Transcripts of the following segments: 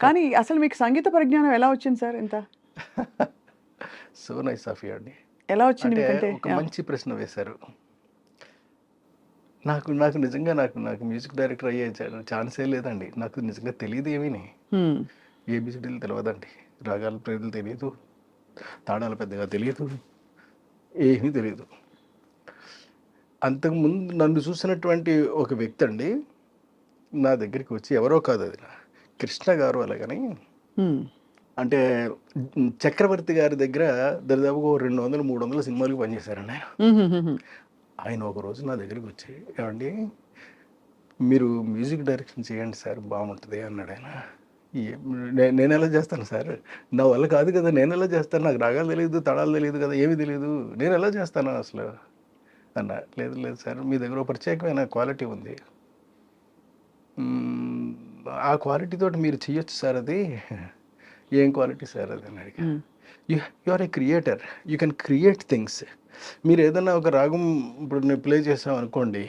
కానీ అసలు మీకు సంగీత పరిజ్ఞానం ఎలా వచ్చింది సార్ ఇంత? సో నైస్ ఆఫ్ యూ అండి. ఎలా వచ్చింది అంటే మీకంటే? ఒక మంచి ప్రశ్న వేశారు. నాకు నాకు నిజంగా నాకు నాకు మ్యూజిక్ డైరెక్టర్ అయ్యే ఛాన్సే లేదండి. నాకు నిజంగా తెలీదు ఏమీని. హ్మ్. ఏబీసీడీలు తెలవదండి. రాగాల పేర్లు తెలీదు. తాళాలు పెద్దగా తెలీదు. ఏమీ తెలీదు. అంతకుముందు నన్ను చూసినటువంటి ఒక వ్యక్తి అండి నా దగ్గరికి వచ్చి, ఎవరో కాదు అది కృష్ణ గారు అలాగని, హ్మ్. అంటే చక్రవర్తి గారి దగ్గర దాదాపుగా 200, 300 సినిమాలకు పనిచేశారండి ఆయన. హుహుహుహు. ఆయన ఒకరోజు నా దగ్గరికి వచ్చి, ఏమండి మీరు మ్యూజిక్ డైరెక్షన్ చేయండి సార్ బాగుంటుంది అన్నాడు ఆయన. నేను ఎలా చేస్తాను సార్, నా వల్ల కాదు కదా, నేను ఎలా చేస్తాను, నాకు రాగాలు తెలియదు, తడాలు తెలియదు కదా, ఏమీ తెలియదు, నేను ఎలా చేస్తాను అసలు అన్న. లేదు లేదు సార్, మీ దగ్గర ఒక ప్రత్యేకమైన క్వాలిటీ ఉంది, ఆ క్వాలిటీ తోటి మీరు చెయ్యొచ్చు సార్ అది. ఏం క్వాలిటీ సార్ అది అని అడిగా. You are a creator, you can create things. మీరు ఏదన్నా ఒక రాగం ఇప్పుడు నేను ప్లే చేసాం అనుకోండి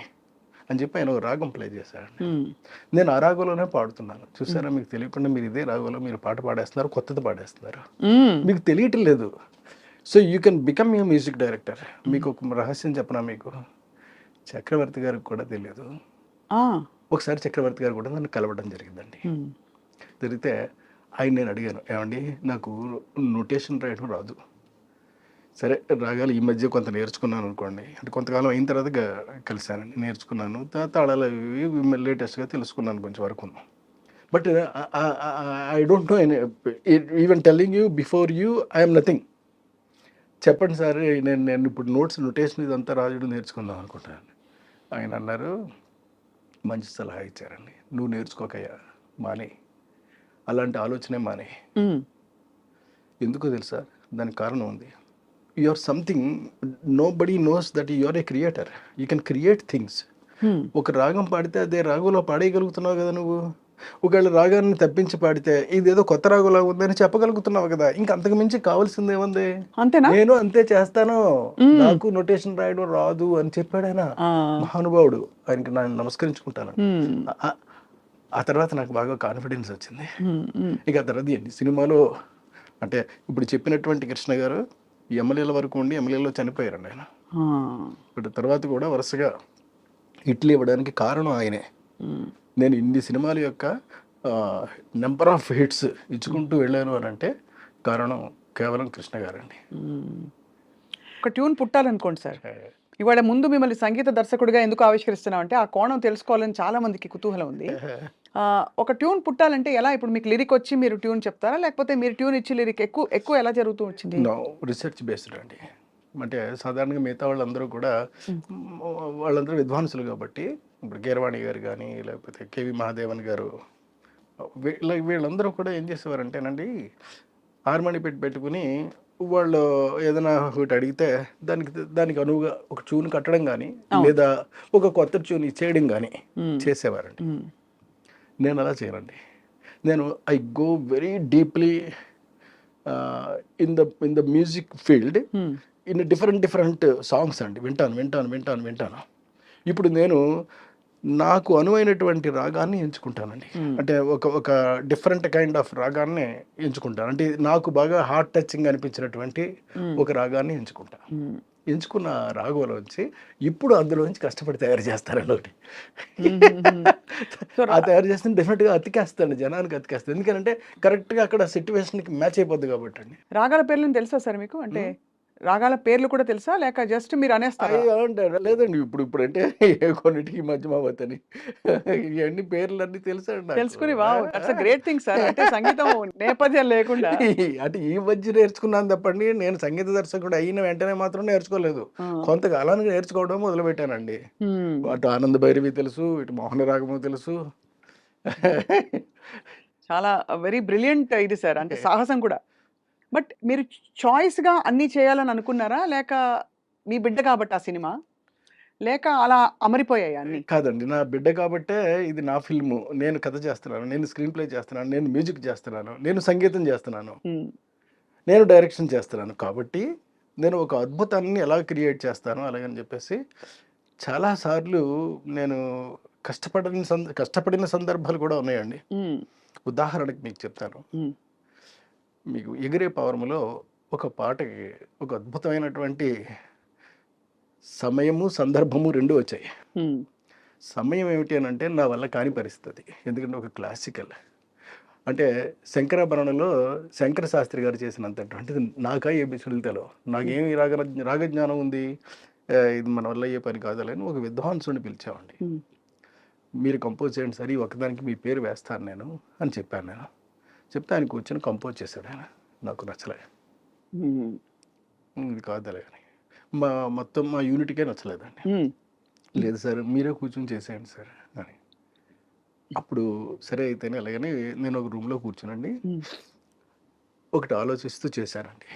అని చెప్పి ఆయన ఒక రాగం ప్లే చేశాడు. నేను ఆ రాగంలోనే పాడుతున్నాను. చూసారా, మీకు తెలియకుండా మీరు ఇదే రాగంలో మీరు పాట పాడేస్తున్నారు, కొత్తది పాడేస్తున్నారు, మీకు తెలియటం లేదు. So you can become a music director. మీకు ఒక రహస్యం చెప్పనా, మీకు చక్రవర్తి గారికి కూడా తెలియదు. ఒకసారి చక్రవర్తి గారు కూడా నన్ను కలవడం జరిగిందండి. జరిగితే ఆయన నేను అడిగాను, ఏమండి నాకు నోటేషన్ రాయడం రాదు, సరే రాగాలు ఈ మధ్య కొంత నేర్చుకున్నాను అనుకోండి, అంటే కొంతకాలం అయిన తర్వాత కలిశానండి, నేర్చుకున్నాను, తాళాలు ఇవి లేటెస్ట్గా తెలుసుకున్నాను కొంచెం వరకు. But I don't know even telling you before you I'm nothing. చెప్పండి సార్, నేను ఇప్పుడు నోటేషన్ ఇదంతా రాజుడు నేర్చుకుందాం అనుకుంటాను. ఆయన అన్నారు, మంచి సలహా ఇచ్చారండి, నువ్వు నేర్చుకోకయ్యా, మానే, అలాంటి ఆలోచనే మానే. ఎందుకో తెలుసా, దానికి కారణం ఉంది. You are something, nobody knows that you are a creator, you can create things. ఒక రాగం పాడితే అదే రాగంలో పాడేయగలుగుతున్నావు కదా నువ్వు. ఒకవేళ రాగాన్ని తప్పించి పాడితే ఇదేదో కొత్త రాగులాగా ఉందని చెప్పగలుగుతున్నావు కదా, ఇంకా అంతకు మించి కావాల్సింది ఏముంది. అంతేనా? నేను అంతే చేస్తాను, నాకు నోటేషన్ రాయడం రాదు అని చెప్పాడు ఆయన, మహానుభావుడు. ఆయనకి నేను నమస్కరించుకుంటాను. ఆ తర్వాత నాకు బాగా కాన్ఫిడెన్స్ వచ్చింది. ఇక ఆ తర్వాత ఎన్ని సినిమాలో, అంటే ఇప్పుడు చెప్పినటువంటి కృష్ణ గారు ఎమ్మెల్యేల వరకు ఉండి ఎమ్మెల్యేలో చనిపోయారండి ఆయన. ఇప్పుడు తర్వాత కూడా వరుసగా హిట్లు ఇవ్వడానికి కారణం ఆయనే. నేను ఇన్ని సినిమాల యొక్క నెంబర్ ఆఫ్ హిట్స్ ఇచ్చుకుంటూ వెళ్ళాను అని అంటే కారణం కేవలం కృష్ణ గారండి. ఒక ట్యూన్ పుట్టాలనుకోండి సార్, ఇవాళ ముందు మిమ్మల్ని సంగీత దర్శకుడిగా ఎందుకు ఆవిష్కరిస్తున్నాం అంటే ఆ కోణం తెలుసుకోవాలని చాలా మందికి కుతూహలం ఉంది. ఒక ట్యూన్ పుట్టాలంటే ఎలా? ఇప్పుడు మీకు లిరిక్ వచ్చి మీరు ట్యూన్ చెప్తారా, లేకపోతే మీరు ట్యూన్ ఇచ్చి లిరిక్ ఎక్కువ ఎలా జరుగుతూ వచ్చింది? రిసెర్చ్ బేస్డ్ అండి. అంటే సాధారణంగా మిగతా వాళ్ళందరూ కూడా వాళ్ళందరూ విద్వాంసులు కాబట్టి, ఇప్పుడు కీరవాణి గారు కానీ లేకపోతే కేవి మహాదేవన్ గారు, వీళ్ళందరూ కూడా ఏం చేసేవారంటేనండి, హార్మోని పెట్టుకుని వాళ్ళు ఏదైనా ఒకటి అడిగితే దానికి అనువుగా ఒక ట్యూన్ కట్టడం కానీ లేదా ఒక కొత్త ట్యూన్ ఇచ్చేయడం కానీ చేసేవారండి. నేను అలా చేయనండి. నేను I go very deeply in the music field, in different songs అండి. వింటాను. ఇప్పుడు నేను నాకు అనువైనటువంటి రాగాన్ని ఎంచుకుంటానండి. అంటే ఒక డిఫరెంట్ కైండ్ ఆఫ్ రాగాన్ని ఎంచుకుంటాను. అంటే నాకు బాగా హార్ట్ టచింగ్ అనిపించినటువంటి ఒక రాగాన్ని ఎంచుకున్న రాగంలోంచి ఇప్పుడు అందులోంచి కష్టపడి తయారు చేస్తారండి ఒకటి. ఆ తయారు చేస్తే డెఫినెట్గా అతికేస్తాను, జనానికి అతికేస్తాను. ఎందుకంటే కరెక్ట్గా అక్కడ సిచ్యువేషన్కి మ్యాచ్ అయిపోద్ది కాబట్టి అండి. రాగాల పేర్లను తెలుసా సార్ మీకు? అంటే రాగాల పేర్లు కూడా తెలుసా, లేక జస్ట్ మీరు అనేస్తారా? లేదండి, ఇప్పుడు అంటే కొన్నిటికి మధ్య మావతని ఇవన్నీ పేర్లన్నీ తెలుసండి. తెలుసుకుని wow, that's a great thing sir. అంటే సంగీతం నేపథ్యం లేకుండా అంటే ఈ మధ్య నేర్చుకున్నాను తప్పండి, నేను సంగీత దర్శకుడు అయిన వెంటనే మాత్రం నేర్చుకోలేదు. కొంతకాలానికి నేర్చుకోవడం మొదలుపెట్టానండి. అటు ఆనంద భైరవి తెలుసు, ఇటు మోహన రాగము తెలుసు. చాలా వెరీ బ్రిలియంట్ ఇది సార్, అంటే సాహసం కూడా. బట్ మీరు చాయిస్గా అన్నీ చేయాలని అనుకున్నారా, లేక మీ బిడ్డ కాబట్టి ఆ సినిమా, లేక అలా అమరిపోయాయి అన్ని? కాదండి, నా బిడ్డ కాబట్టే ఇది నా ఫిల్ము, నేను కథ చేస్తున్నాను, నేను స్క్రీన్ ప్లే చేస్తున్నాను, నేను మ్యూజిక్ చేస్తున్నాను, నేను సంగీతం చేస్తున్నాను, నేను డైరెక్షన్ చేస్తున్నాను. కాబట్టి నేను ఒక అద్భుతాన్ని ఎలా క్రియేట్ చేస్తాను అలాగని చెప్పేసి చాలాసార్లు నేను కష్టపడిన సందర్భాలు కూడా ఉన్నాయండి. ఉదాహరణకి మీకు చెప్తాను. ఉమ్, మీకు 'ఎగిరే పవరములో' ఒక పాటకి ఒక అద్భుతమైనటువంటి సమయము, సందర్భము 2 వచ్చాయి. ఉమ్, సమయం ఏమిటి అనంటే నా వల్ల కాని పరిస్థితి. ఎందుకంటే ఒక క్లాసికల్. అంటే 'శంకరాభరణంలో' శంకర శాస్త్రి గారు చేసినంతటువంటిది నాకా ఏబీసీడీలు తెలవు. నాకేమి రాగజ్ఞానం ఉంది. ఇది మన వల్ల అయ్యే పని కాదులే అని ఒక విద్వాంసుడిని పిలిచామండి. ఉమ్, మీరు కంపోజ్ చేయండి సార్, ఈ ఒకదానికి మీ పేరు వేస్తాను నేను అని చెప్పాను నేను. చెప్తే ఆయన కూర్చొని కంపోజ్ చేశాడు ఆయన. నాకు నచ్చలే. ఉమ్, ఇది కాదులే అని. మొత్తం మా యూనిట్‌కే నచ్చలేదండి. ఉమ్, లేదు సార్ మీరే కూర్చొని చేసేయండి సార్ అని. అప్పుడు సరే అయితేనే అలాగని నేను ఒక రూమ్‌లో కూర్చోనండి. ఉమ్, ఒకటి ఆలోచిస్తూ చేశానండి.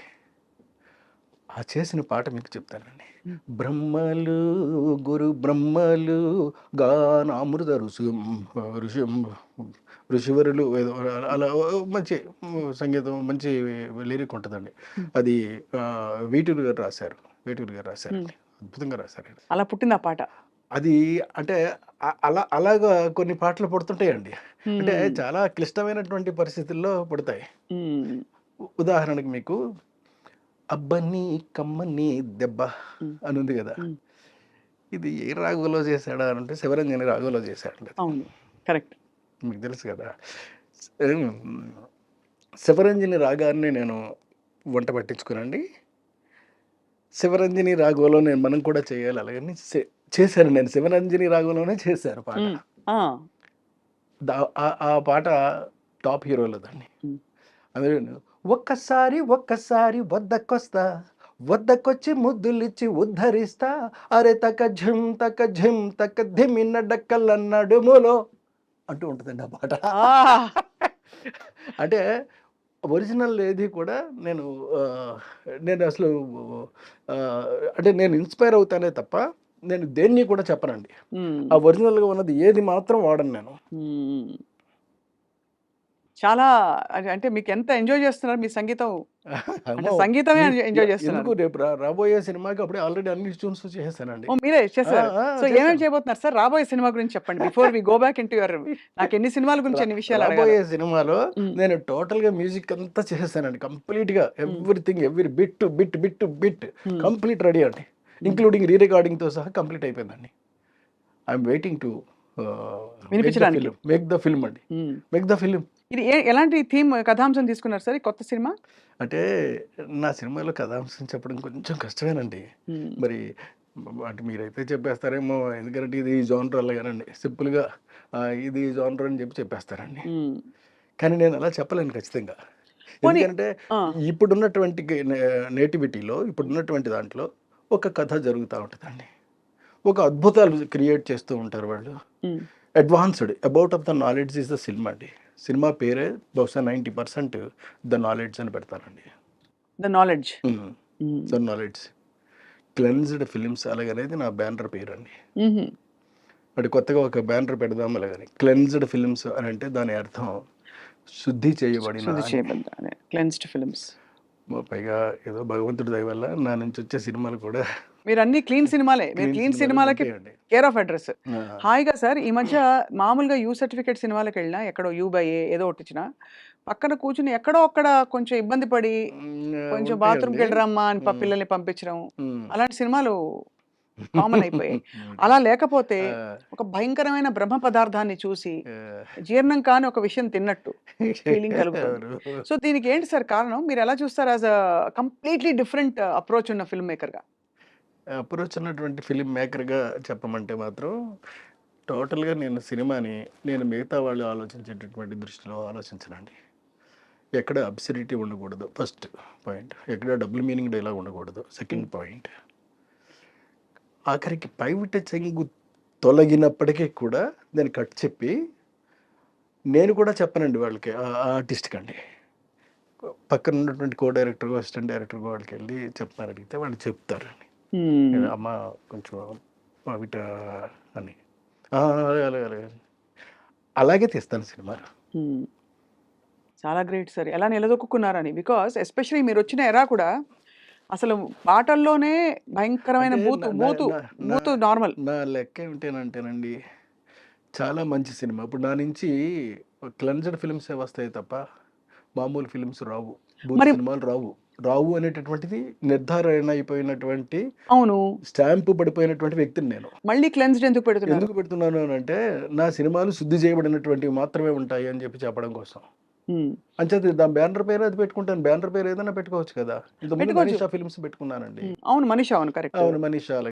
ఆ చేసిన పాట మీకు చెప్తానండి. ఉమ్. బ్రహ్మలు గురు బ్రహ్మలు గానామృత ఋషివరులు ఏదో అలా మంచి సంగీతం మంచి లిరిక్ ఉంటుందండి. అది వేటూరి గారు రాశారు. వేటూరి గారు రాశారండి. అద్భుతంగా రాశారండి. అలా పుట్టింది ఆ పాట. అది అంటే అలాగా కొన్ని పాటలు పుడుతుంటాయండి. అంటే ఉమ్, చాలా క్లిష్టమైనటువంటి పరిస్థితుల్లో పుడతాయి. ఉమ్, ఉదాహరణకి మీకు అబ్బని కమ్మని దెబ్బ ఉమ్, అని ఉంది కదా. ఉమ్. ఇది ఏ రాగంలో చేశాడా అని అంటే శివరంజని రాగంలో చేశాడండి. అవును, కరెక్ట్. మీకు తెలుసు కదా. శివరంజని రాగాన్ని నేను వంట పట్టించుకునండి. శివరంజని రాగంలో మనం కూడా చేయాలి అలాగని చేశాను నేను. శివరంజని రాగంలోనే చేశాను పాట. ఉమ్, ఆ, ఆ పాట టాప్ హీరోలదండి. ఉమ్, అందులో ఒక్కసారి వద్దకొచ్చి ముద్దులిచ్చి ఉద్ధరిస్తా, అరే తక ఝిమ్ తక ధిమిన్న డక్కల నడుములో అంటూ ఉంటుందండి ఆ పాట. ఆ, అంటే ఒరిజినల్ ఏది కూడా నేను నేను అసలు అంటే నేను ఇన్స్పైర్ అవుతానే తప్ప నేను దేన్ని కూడా చెప్పనండి. ఉమ్, ఆ ఒరిజినల్గా ఉన్నది ఏది మాత్రం వాడను నేను. ఉమ్. చాలా అంటే మీకు ఎంత ఎంజాయ్ చేస్తున్నారు మీ సంగీతం? అంటే అమ్మో, సంగీతమే ఎంజాయ్ చేస్తున్నారు. ఎందుకు రేపు రాబోయే సినిమాకి అప్పుడే ఆల్రెడీ అన్ని ట్యూన్స్ చేసేసానండి. ఓ, మీరే చేశారు. సో ఏమేమి చేశాను. చేయబోతున్నారు సార్ రాబోయే సినిమా గురించి చెప్పండి. Before we go back into your నాకు ఎన్ని సినిమాల గురించి ఎన్ని విషయాలు అడగాలి. రాబోయే సినిమాలో ఉమ్, నేను టోటల్గా మ్యూజిక్ అంతా చేసేసానండి. కంప్లీట్గా everything every bit um, complete ready అండి. ఇంక్లూడింగ్ రీ రికార్డింగ్తో సహా కంప్లీట్ అయిపోయిందండి. ఐఎమ్ వెయిటింగ్ టు వినిపించడానికి. మేక్ ద ఫిల్మ్ అండి. ఉమ్. Make the film. ఇది ఎలాంటి థీమ్ కథాంశం తీసుకున్నారు సార్ ఈ కొత్త సినిమా? అంటే నా సినిమాలో కథాంశం చెప్పడం కొంచెం కష్టమేనండి. ఉమ్, మరి అంటే మీరైతే చెప్పేస్తారేమో, ఎందుకంటే ఇది జానర్ అలాగేనండి. సింపుల్గా ఇది జానర్ అని చెప్పేస్తారండి. ఉమ్. కానీ నేను అలా చెప్పలేను ఖచ్చితంగా. పోనీ ఎందుకంటే ఆ, ఇప్పుడున్నటువంటి నేటివిటీలో ఇప్పుడున్నటువంటి దాంట్లో ఒక కథ జరుగుతూ ఉంటుందండి. ఒక అద్భుతాలు క్రియేట్ చేస్తూ ఉంటారు వాళ్ళు. Um, advanced about of the knowledge is the cinema అండి. సినిమా పేరే బహుశా 90% ద నాలెడ్జ్ అని పెడతారండి. The knowledge. The knowledge cleansed films అలాగనేది నా బ్యానర్ పేరు అండి. అంటే కొత్తగా ఒక బ్యానర్ పెడదాం అలాగని. క్లెన్స్డ్ ఫిలిమ్స్ అని అంటే దాని అర్థం శుద్ధి చేయబడిన అని. Cleansed films. పైగా ఏదో భగవంతుడి దయ వల్ల నా నుంచి వచ్చే సినిమాలు కూడా మీరు అన్ని క్లీన్ సినిమాలే. మీరు క్లీన్ సినిమాలకి ఉంటాయండి. Care of address. ఆ, హాయిగా సార్ ఈ మధ్య మామూలుగా యూ సర్టిఫికేట్ సినిమాలకు వెళ్ళినా ఎక్కడో యూ బై ఏ ఏదో ఒకటి ఇచ్చినా పక్కన కూర్చుని ఎక్కడో అక్కడ కొంచెం ఇబ్బంది పడి కొంచెం బాత్రూమ్కి వెళ్ళరమ్మా అని పిల్లల్ని పంపించడం అలాంటి సినిమాలు కామన్ అయిపోయాయి. అలా లేకపోతే ఒక భయంకరమైన బ్రహ్మ పదార్థాన్ని చూసి జీర్ణం కాని ఒక విషయం తిన్నట్టు ఫీలింగ్ కలుగుతుంది. సో దీనికి ఏంటి సార్ కారణం? మీరు ఎలా చూస్తారు as a completely different approach ఉన్న ఫిల్మ్ మేకర్గా? అప్రోచ్ ఉన్నటువంటి ఫిలిం మేకర్గా చెప్పమంటే మాత్రం టోటల్గా నేను సినిమాని నేను మిగతా వాళ్ళు ఆలోచించేటటువంటి దృష్టిలో ఆలోచించనండి. ఎక్కడ అబ్సర్డిటీ ఉండకూడదు ఫస్ట్ పాయింట్. ఎక్కడ డబుల్ మీనింగ్ డైలాగ్ ఉండకూడదు సెకండ్ పాయింట్. ఆఖరికి పైవిట చెంగు తొలగినప్పటికీ కూడా దాన్ని కట్ చెప్పి నేను కూడా చెప్పనండి వాళ్ళకి, ఆర్టిస్ట్కి అండి. పక్కన ఉన్నటువంటి కో డైరెక్టర్ అసిస్టెంట్ డైరెక్టర్ వాళ్ళకి వెళ్ళి చెప్తారు, అడిగితే వాళ్ళు చెప్తారండి. అమ్మ కొంచెం పైవిట అని అలాగే అలాగే తీస్తాను సినిమాలు. చాలా గ్రేట్ సార్ ఎలా నిలదొక్కున్నారని. బికాస్ ఎస్పెషలీ మీరు వచ్చిన ఎరా కూడా అసలు పాటల్లోనే భయంకరమైన బూతు నార్మల్. నా లెక్క ఏమిటేనంటేనండి, చాలా మంచి సినిమా. ఇప్పుడు నా నుంచి క్లెన్జ్డ్ ఫిల్మ్సే వస్తాయి తప్ప మామూలు ఫిల్మ్స్ రావు, బూత్ మరి సినిమాలు రావు అనేటటువంటిది నిర్ధారణ అయిపోయినటువంటి అవును. స్టాంపు పడిపోయినటువంటి వ్యక్తిని నేను. మళ్ళీ క్లెన్స్డ్ ఎందుకు పెడుతున్నారు? ఎందుకు పెడుతున్నాను అని అంటే నా సినిమాలు శుద్ధి చేయబడినటువంటివి మాత్రమే ఉంటాయి అని చెప్పడం కోసం. హ్మ్. అంచేత దాని బ్యానర్ పేరు అది పెట్టుకుంటాను. బ్యానర్ పేరు ఏదైనా పెట్టుకోవచ్చు కదా. ఇంతకుముందు పెట్టుకోవచ్చు. మనీషా ఫిల్మ్స్ పెట్టుకున్నానండి. అవును. మనీషా, అవును. కరెక్ట్. అవును, మనీషా